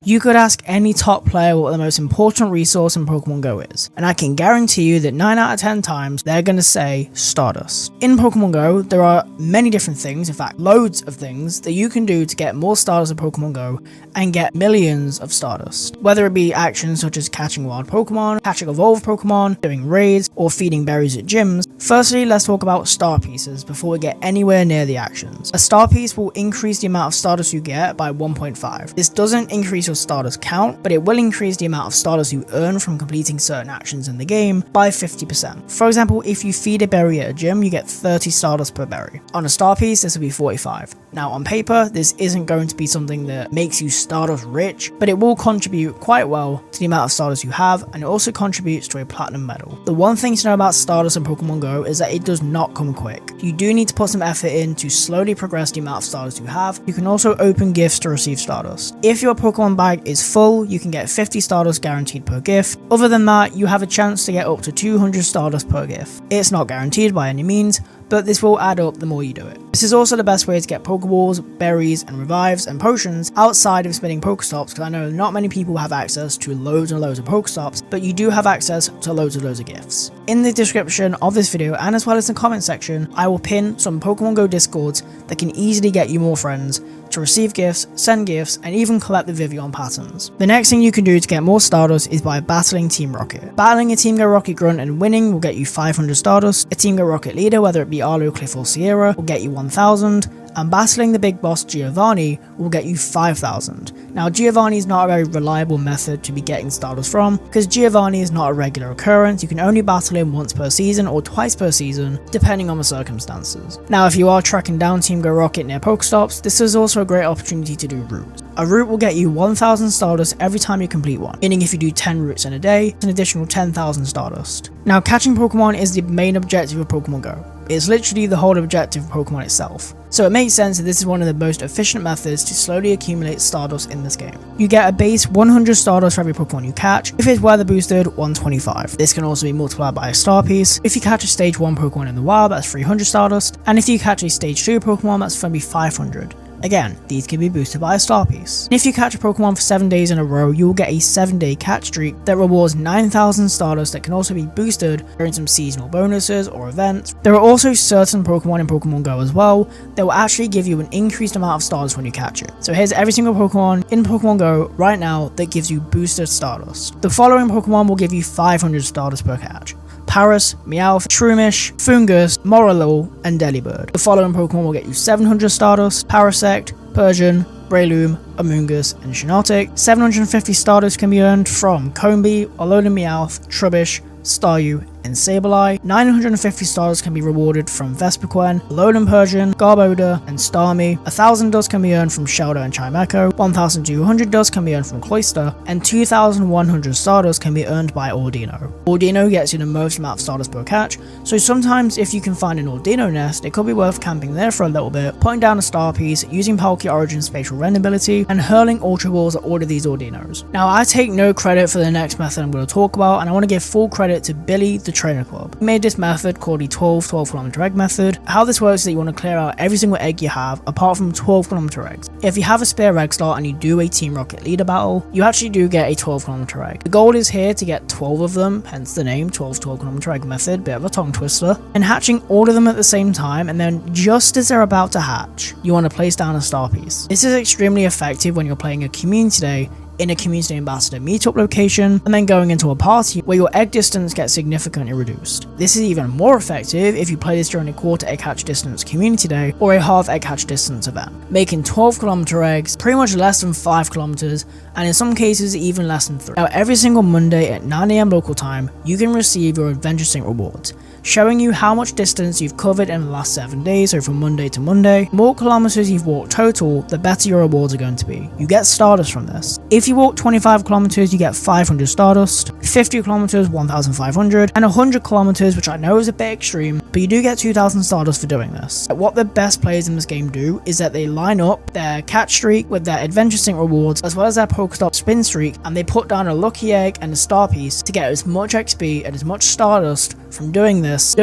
You could ask any top player what the most important resource in Pokemon Go is, and I can guarantee you that 9 out of 10 times they're going to say Stardust. In Pokemon Go, there are many different things, in fact loads of things, that you can do to get more Stardust in Pokemon Go and get millions of Stardust. Whether it be actions such as catching wild Pokemon, catching evolved Pokemon, doing raids, or feeding berries at gyms. Firstly, let's talk about star pieces before we get anywhere near the actions. A star piece will increase the amount of Stardust you get by 1.5. This doesn't increase your Stardust count, but it will increase the amount of Stardust you earn from completing certain actions in the game by 50%. For example, if you feed a berry at a gym, you get 30 Stardust per berry. On a star piece, this will be 45. Now on paper, this isn't going to be something that makes you Stardust rich, but it will contribute quite well to the amount of Stardust you have, and it also contributes to a platinum medal. The one thing to know about Stardust in Pokemon Go is that it does not come quick. You do need to put some effort in to slowly progress the amount of Stardust you have. You can also open gifts to receive Stardust. If your Pokemon bag is full, you can get 50 Stardust guaranteed per gift. Other than that, you have a chance to get up to 200 Stardust per gift. It's not guaranteed by any means, but this will add up the more you do it. This is also the best way to get Pokeballs, berries, and revives and potions outside of spinning Pokestops, because I know not many people have access to loads and loads of Pokestops, but you do have access to loads of gifts. In the description of this video, and as well as the comment section, I will pin some Pokemon Go Discords that can easily get you more friends to receive gifts, send gifts, and even collect the Vivillon patterns. The next thing you can do to get more Stardust is by battling Team Rocket. Battling a Team Go Rocket Grunt and winning will get you 500 Stardust. A Team Go Rocket leader, whether it be Arlo, Cliff, or Sierra, will get you 1000. And battling the big boss Giovanni will get you 5,000. Now Giovanni is not a very reliable method to be getting Stardust from, because Giovanni is not a regular occurrence. You can only battle him once per season or twice per season, depending on the circumstances. Now if you are tracking down Team Go Rocket near Pokestops, this is also a great opportunity to do routes. A route will get you 1000 Stardust every time you complete one, meaning if you do 10 routes in a day, it's an additional 10,000 Stardust. Now catching Pokemon is the main objective of Pokemon Go. It's literally the whole objective of Pokemon itself. So it makes sense that this is one of the most efficient methods to slowly accumulate Stardust in this game. You get a base 100 Stardust for every Pokemon you catch. If it's weather boosted, 125. This can also be multiplied by a star piece. If you catch a stage 1 Pokemon in the wild, that's 300 Stardust. And if you catch a stage 2 Pokemon, that's going to be 500. Again, these can be boosted by a star piece. And if you catch a Pokemon for 7 days in a row, you will get a 7-day catch streak that rewards 9,000 Stardust that can also be boosted during some seasonal bonuses or events. There are also certain Pokemon in Pokemon Go as well that will actually give you an increased amount of Stardust when you catch it. So here's every single Pokemon in Pokemon Go right now that gives you boosted Stardust. The following Pokemon will give you 500 Stardust per catch: Paras, Meowth, Shroomish, Fungus, Moralul, and Delibird. The following Pokemon will get you 700 Stardust: Parasect, Persian, Breloom, Amoonguss, and Shiinotic. 750 Stardust can be earned from Combee, Alolan Meowth, Trubbish, Staryu, and Sableye. 950 Stardust can be rewarded from Vespiquen, Alolan Persian, Garbodor, and Starmie. 1000 dust can be earned from Shelder and Chimecho. 1200 dust can be earned from Cloyster, and 2100 Stardust can be earned by Ordino. Ordino gets you the most amount of Stardust per catch, so sometimes if you can find an Ordino nest, it could be worth camping there for a little bit, putting down a star piece, using Palkia Origin's spatial rend ability, and hurling Ultra Balls at all of these Ordinos. Now I take no credit for the next method I'm going to talk about, and I want to give full credit to Billy the Trainer Club. He made this method called the 12 km egg method. How this works is that you want to clear out every single egg you have apart from 12 km eggs. If you have a spare egg slot and you do a Team Rocket leader battle, you actually do get a 12 km egg. The goal is here to get 12 of them, hence the name 12 km egg method, bit of a tongue twister, and hatching all of them at the same time, and then just as they're about to hatch, you want to place down a star piece. This is extremely effective when you're playing a community day in a community ambassador meetup location, and then going into a party where your egg distance gets significantly reduced. This is even more effective if you play this during a quarter egg hatch distance community day or a half egg hatch distance event, making 12 km eggs pretty much less than 5 kilometers, and in some cases even less than 3. Now every single Monday at 9 AM local time, you can receive your Adventure Sync rewards, showing you how much distance you've covered in the last 7 days, so from Monday to Monday. The more kilometers you've walked total, the better your rewards are going to be. You get Stardust from this. If you walk 25 kilometers, you get 500 Stardust, 50 kilometers, 1,500, and 100 kilometers, which I know is a bit extreme, but you do get 2,000 Stardust for doing this. What the best players in this game do is that they line up their catch streak with their Adventure Sync rewards, as well as their Pokestop spin streak, and they put down a lucky egg and a star piece to get as much XP and as much Stardust from doing this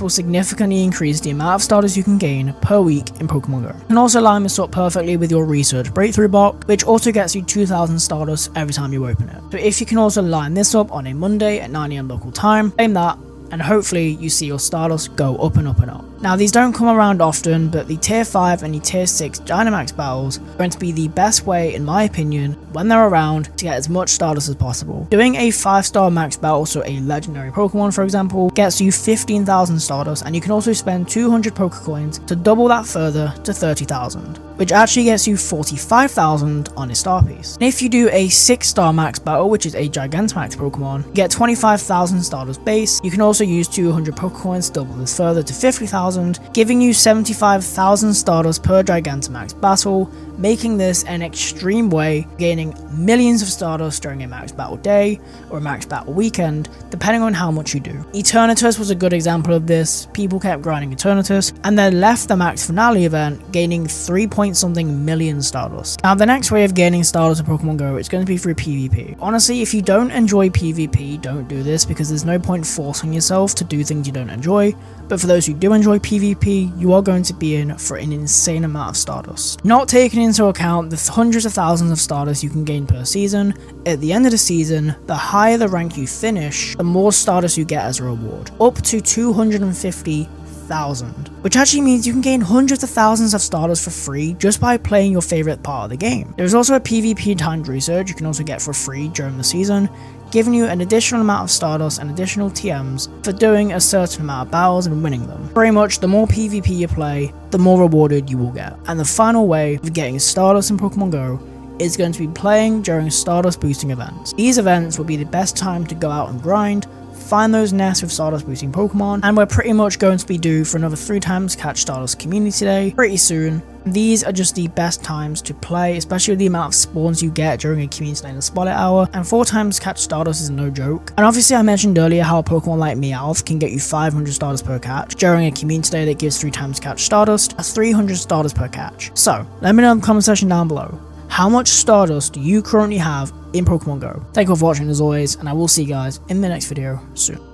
will significantly increase the amount of Stardust you can gain per week in Pokemon Go. You can also line this up perfectly with your research breakthrough box, which also gets you 2,000 Stardust every time you open it. So if you can also line this up on a Monday at 9 AM local time, claim that, and hopefully you see your Stardust go up and up and up. Now these don't come around often, but the tier 5 and the tier 6 Dynamax battles are going to be the best way, in my opinion, when they're around, to get as much Stardust as possible. Doing a 5-star max battle, so a legendary Pokemon for example, gets you 15,000 Stardust, and you can also spend 200 Pokecoins to double that further to 30,000, which actually gets you 45,000 on a star piece. And if you do a 6-star max battle, which is a Gigantamax Pokemon, you get 25,000 Stardust base. You can also use 200 Pokecoins to double this further to 50,000, giving you 75,000 Stardust per Gigantamax battle, making this an extreme way of gaining millions of Stardust during a max battle day or a max battle weekend, depending on how much you do. Eternatus was a good example of this. People kept grinding Eternatus and then left the max finale event gaining 3-point-something million Stardust. Now the next way of gaining Stardust in Pokemon Go is going to be through PvP. Honestly, if you don't enjoy PvP, don't do this, because there's no point forcing yourself to do things you don't enjoy. But for those who do enjoy PvP, you are going to be in for an insane amount of Stardust. Not taking into account the hundreds of thousands of Stardust you can gain per season, at the end of the season, the higher the rank you finish, the more Stardust you get as a reward. Up to 250,000, which actually means you can gain hundreds of thousands of Stardust for free just by playing your favorite part of the game. There's also a PvP timed research you can also get for free during the season, giving you an additional amount of Stardust and additional TMs for doing a certain amount of battles and winning them. Very much, the more PvP you play, the more rewarded you will get. And the final way of getting Stardust in Pokemon Go is going to be playing during Stardust boosting events. These events will be the best time to go out and grind, find those nests with Stardust boosting Pokemon, and we're pretty much going to be due for another 3 times catch Stardust Community Day pretty soon. These are just the best times to play, especially with the amount of spawns you get during a Community Day in the Spotlight Hour, and 4 times catch Stardust is no joke. And obviously I mentioned earlier how a Pokemon like Meowth can get you 500 Stardust per catch during a Community Day that gives 3 times catch Stardust. That's 300 Stardust per catch. So let me know in the comment section down below, how much Stardust do you currently have in Pokemon Go? Thank you for watching as always, and I will see you guys in the next video soon.